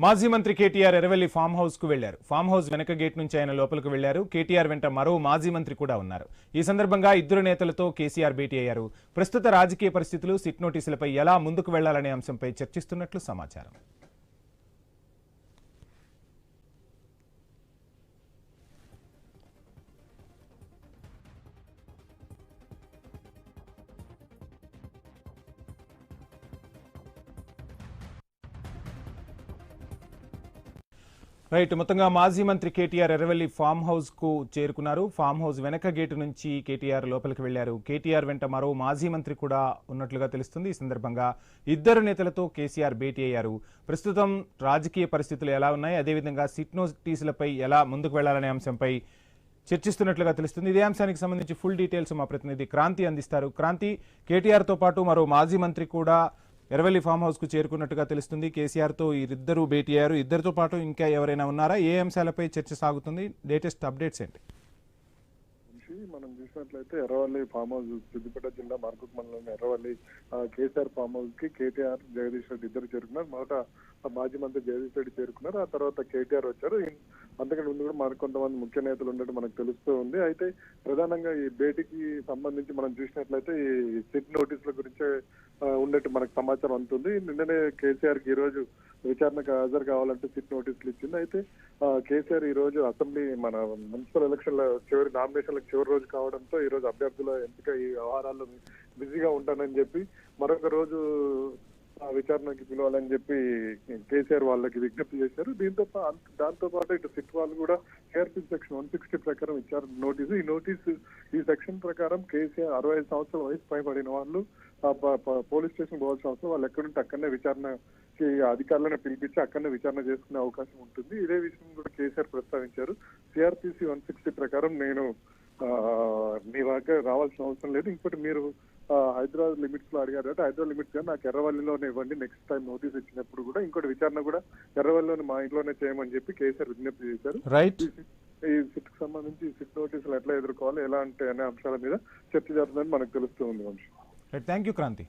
మాజీ మంత్రి KTR Erravelli farm house కు వెళ్లారు. ఫామ్ హౌస్ వెనక గేట్ నుంచి ఆయన లోపలికి వెళ్లారు. కేటీఆర్ వెంట మరో మాజీ మంత్రి కూడా ఉన్నారు. ఈ సందర్భంగా ఇద్దరు నేతలతో కేసీఆర్ భేటీ అయ్యారు. ప్రస్తుత రాజకీయ పరిస్థితులు, సిట్ నోటీసులపై ఎలా ముందుకు వెళ్లాలనే అంశంపై చర్చిస్తున్నట్లు సమాచారం. రైట్, మొత్తంగా మాజీ మంత్రి కేటీఆర్ ఎర్రవెల్లి ఫామ్ హౌస్ కు చేరుకున్నారు. ఫామ్ హౌస్ వెనక గేటు నుంచి కేటీఆర్ లోపలికి వెళ్లారు. కేటీఆర్ వెంట మరో మాజీ మంత్రి కూడా ఉన్నట్లుగా తెలుస్తుంది. ఈ సందర్భంగా ఇద్దరు నేతలతో కేసీఆర్ భేటీ అయ్యారు. ప్రస్తుతం రాజకీయ పరిస్థితులు ఎలా ఉన్నాయి, అదేవిధంగా సిట్ నోటీసులపై ఎలా ముందుకు వెళ్లాలనే అంశంపై చర్చిస్తున్నట్లుగా తెలుస్తుంది. ఇదే అంశానికి సంబంధించి ఫుల్ డీటెయిల్స్ మా ప్రతినిధి క్రాంతి అందిస్తారు. క్రాంతి, కేటీఆర్తో పాటు మరో మాజీ మంత్రి కూడా ఎర్రవెల్లి ఫామ్ హౌస్ కు చేరుకున్నట్టుగా తెలుస్తుంది. కేసీఆర్ తో ఇద్దరు భేటీ అయ్యారు. ఇద్దరితో పాటు ఇంకా ఎవరైనా ఉన్నారా? ఏ అంశాలపై చర్చ సాగుతుంది? లేటెస్ట్ అప్డేట్స్ ఏంటి? మనం చూసినట్లయితే ఎర్రవల్లి ఫామ్ హౌస్ సిద్దిపేట జిల్లా మార్కుట్ మండలం ఎర్రవల్లి కేసీఆర్ ఫామ్ హౌస్ కి కేటీఆర్, జగదీష్ రెడ్డి ఇద్దరు చేరుకున్నారు. మొదట మాజీ మంత్రి జగదీష్ రెడ్డి చేరుకున్నారు. ఆ తర్వాత కేటీఆర్ వచ్చారు. అంతకంటే ముందు కూడా మరికొంతమంది ముఖ్య నేతలు ఉన్నట్టు మనకు తెలుస్తూ ఉంది. అయితే ప్రధానంగా ఈ భేటీకి సంబంధించి మనం చూసినట్లయితే ఈ సిట్ నోటీసుల గురించే ఉన్నట్టు మనకు సమాచారం అందుతుంది. నిన్ననే కేసీఆర్ కి ఈ రోజు విచారణకు హాజరు కావాలంటే సిట్ నోటీసులు ఇచ్చింది. అయితే కేసీఆర్ ఈ రోజు అసెంబ్లీ మన మున్సిపల్ ఎలక్షన్ల చివరి నామినేషన్లకు చివరి రోజు కావడంతో ఈ రోజు అభ్యర్థుల ఎంపిక ఈ వ్యవహారాల్లో బిజీగా ఉంటానని చెప్పి మరొక రోజు విచారణకి పిలవాలని చెప్పి కేసీఆర్ వాళ్ళకి విజ్ఞప్తి చేశారు. దాంతో పాటు ఇటు సిట్ వాళ్ళు కూడా సిఆర్పీ సెక్షన్ 160 ప్రకారం ఇచ్చారు నోటీసు. ఈ సెక్షన్ ప్రకారం కేసీఆర్ 65 సంవత్సరాల వయసు పైబడిన వాళ్ళు పోలీస్ స్టేషన్ పోవాల్సిన అవసరం, వాళ్ళు ఎక్కడుంటే అక్కడనే విచారణకి అధికారులను పిలిపించి అక్కడనే విచారణ చేసుకునే అవకాశం ఉంటుంది. ఇదే విషయం కూడా కేసీఆర్ ప్రస్తావించారు. సిఆర్పిసి 160 ప్రకారం నేను మీ దగ్గర రావాల్సిన అవసరం లేదు. ఇంకోటి మీరు హైదరాబాద్ లిమిట్స్ లో అడిగారు అంటే హైదరాబాద్ లిమిట్స్ కానీ నాకు ఎర్రవల్లిలోనే ఇవ్వండి. నెక్స్ట్ టైం నోటీస్ ఇచ్చినప్పుడు కూడా ఇంకోటి విచారణ కూడా ఎర్రవల్లిలోనే మా ఇంట్లోనే చేయమని చెప్పి కేసీఆర్ విజ్ఞప్తి చేశారు. రైట్, ఈ సిట్ కి సంబంధించి సిట్ నోటీసులు ఎట్లా ఎదుర్కోవాలి, ఎలా అంటే అనే అంశాల మీద చర్చ జరుగుతుందని మనకు తెలుస్తూ ఉంది. Thank you Kranti.